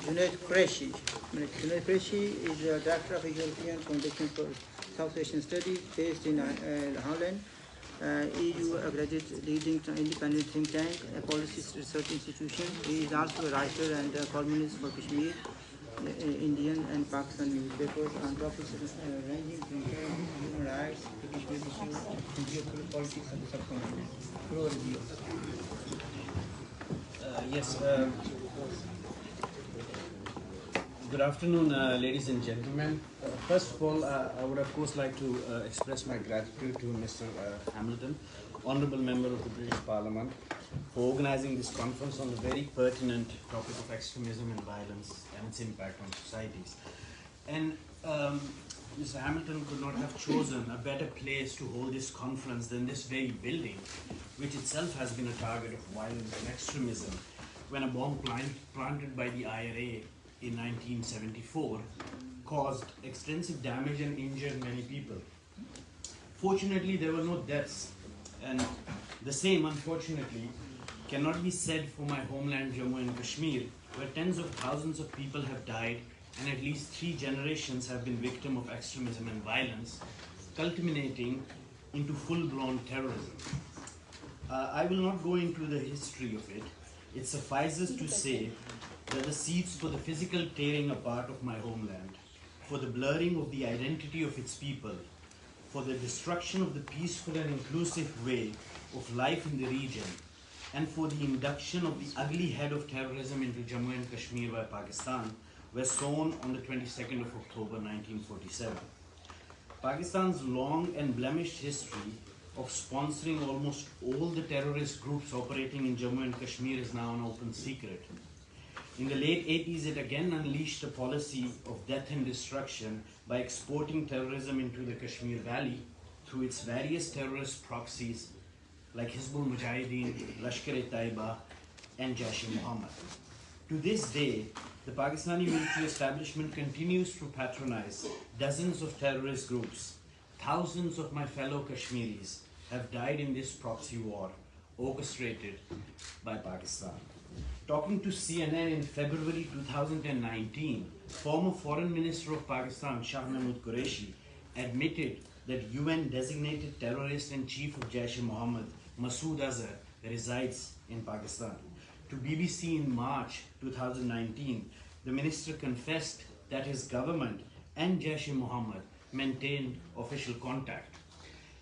Junaid Qureshi. Junaid Qureshi is the Director of the European Foundation for South Asian Studies based in Holland. EU accredited leading independent think tank, a policy research institution. He is also a writer and a columnist for Kashmir, Indian and Pakistan newspapers on topics ranging from human rights to Kashmir issues and geopolitics of the subcontinent. Floor is yours. Yes. Good afternoon, ladies and gentlemen. First of all, I would of course like to express my gratitude to Mr. Hamilton, Honourable Member of the British Parliament, for organising this conference on the very pertinent topic of extremism and violence and its impact on societies. And Mr. Hamilton could not have chosen a better place to hold this conference than this very building, which itself has been a target of violence and extremism, when a bomb planted by the IRA in 1974 caused extensive damage and injured many people. Fortunately, there were no deaths, and the same, unfortunately, cannot be said for my homeland Jammu and Kashmir, where tens of thousands of people have died and at least 3 generations have been victims of extremism and violence, culminating into full-blown terrorism. I will not go into the history of it. It suffices to say that the seeds for the physical tearing apart of my homeland, for the blurring of the identity of its people, for the destruction of the peaceful and inclusive way of life in the region, and for the induction of the ugly head of terrorism into Jammu and Kashmir by Pakistan, were sown on the 22nd of October 1947. Pakistan's long and blemished history of sponsoring almost all the terrorist groups operating in Jammu and Kashmir is now an open secret. In the late 80s, it again unleashed a policy of death and destruction by exporting terrorism into the Kashmir Valley through its various terrorist proxies like Hizbul Mujahideen, Lashkar-e-Taiba, and Jaish-e-Mohammed. To this day, the Pakistani military establishment continues to patronize dozens of terrorist groups. Thousands of my fellow Kashmiris have died in this proxy war orchestrated by Pakistan. Talking to CNN in February 2019, former Foreign Minister of Pakistan, Junaid Qureshi, admitted that UN designated terrorist and chief of Jaish-e-Mohammed, Masood Azhar, resides in Pakistan. To BBC in March 2019, the minister confessed that his government and Jaish-e-Mohammed maintained official contact.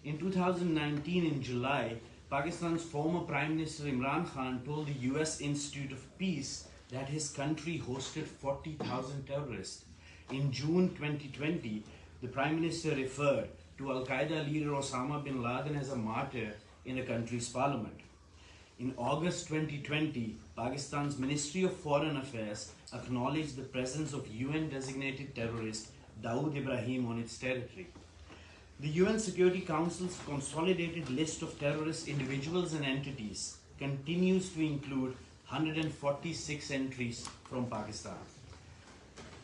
In 2019, in July, Pakistan's former Prime Minister Imran Khan told the US Institute of Peace that his country hosted 40,000 terrorists. In June 2020, the Prime Minister referred to Al-Qaeda leader Osama bin Laden as a martyr in the country's parliament. In August 2020, Pakistan's Ministry of Foreign Affairs acknowledged the presence of UN-designated terrorist Dawood Ibrahim on its territory. The UN Security Council's consolidated list of terrorist individuals and entities continues to include 146 entries from Pakistan.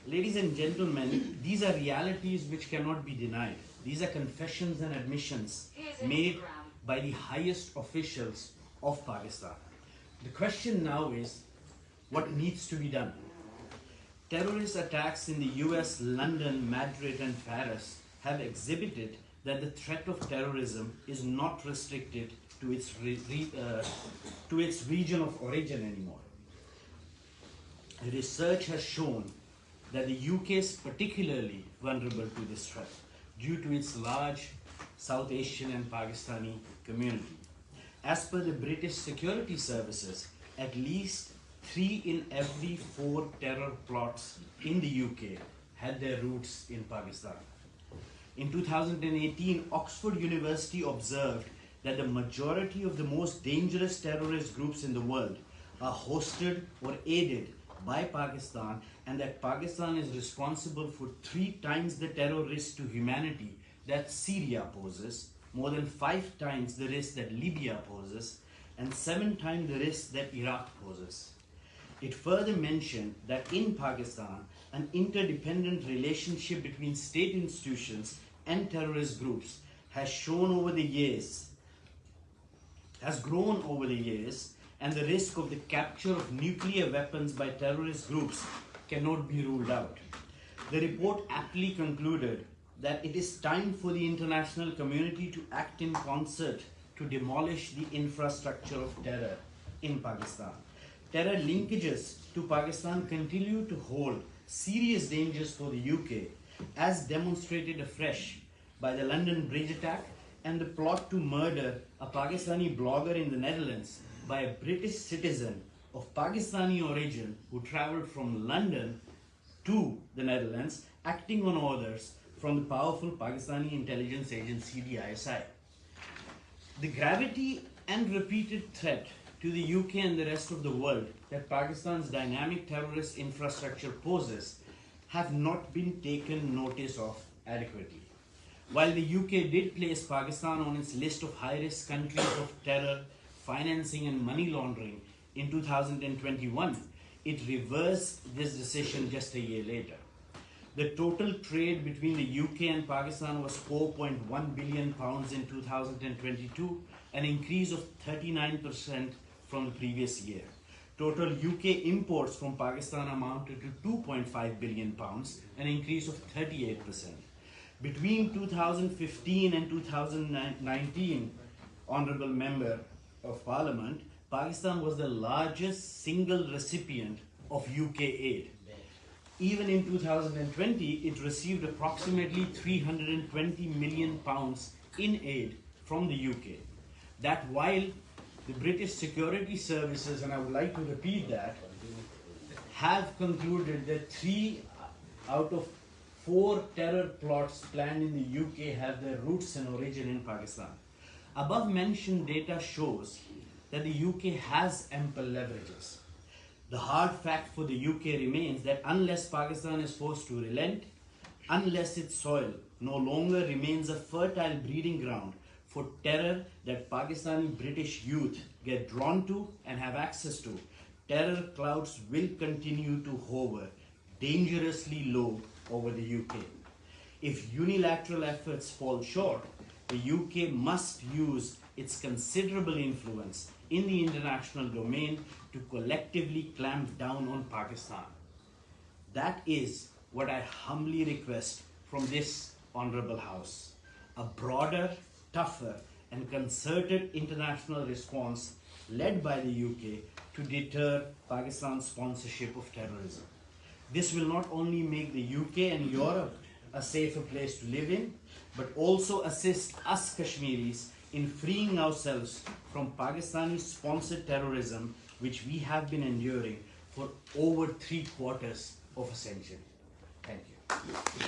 Ladies and gentlemen, these are realities which cannot be denied. These are confessions and admissions made by the highest officials of Pakistan. The question now is, what needs to be done? Terrorist attacks in the US, London, Madrid and Paris have exhibited that the threat of terrorism is not restricted to its region of origin anymore. Research has shown that the UK is particularly vulnerable to this threat due to its large South Asian and Pakistani community. As per the British security services, at least 3 in every 4 terror plots in the UK had their roots in Pakistan. In 2018, Oxford University observed that the majority of the most dangerous terrorist groups in the world are hosted or aided by Pakistan, and that Pakistan is responsible for 3 times the terror risk to humanity that Syria poses, more than 5 times the risk that Libya poses, and 7 times the risk that Iraq poses. It further mentioned that in Pakistan, an interdependent relationship between state institutions and terrorist groups has grown over the years, and the risk of the capture of nuclear weapons by terrorist groups cannot be ruled out. The report aptly concluded that it is time for the international community to act in concert to demolish the infrastructure of terror in Pakistan. Terror linkages to Pakistan continue to hold serious dangers for the UK, as demonstrated afresh by the London Bridge attack and the plot to murder a Pakistani blogger in the Netherlands by a British citizen of Pakistani origin who travelled from London to the Netherlands, acting on orders from the powerful Pakistani intelligence agency, the ISI. The gravity and repeated threat to the UK and the rest of the world that Pakistan's dynamic terrorist infrastructure poses have not been taken notice of adequately. While the UK did place Pakistan on its list of high-risk countries of terror, financing and money laundering in 2021, it reversed this decision just a year later. The total trade between the UK and Pakistan was £4.1 billion in 2022, an increase of 39% from the previous year. Total UK imports from Pakistan amounted to £2.5 billion, an increase of 38%. Between 2015 and 2019, Honourable Member of Parliament, Pakistan was the largest single recipient of UK aid. Even in 2020, it received approximately £320 million in aid from the UK. That while the British security services, and I would like to repeat that, have concluded that 3 out of 4 terror plots planned in the UK have their roots and origin in Pakistan. Above mentioned data shows that the UK has ample leverages. The hard fact for the UK remains that unless Pakistan is forced to relent, unless its soil no longer remains a fertile breeding ground for terror that Pakistani British youth get drawn to and have access to, terror clouds will continue to hover dangerously low over the UK. If unilateral efforts fall short, the UK must use its considerable influence in the international domain to collectively clamp down on Pakistan. That is what I humbly request from this Honourable House: a broader, tougher and concerted international response led by the UK to deter Pakistan's sponsorship of terrorism. This will not only make the UK and Europe a safer place to live in, but also assist us Kashmiris in freeing ourselves from Pakistani-sponsored terrorism, which we have been enduring for over 3/4 of a century. Thank you.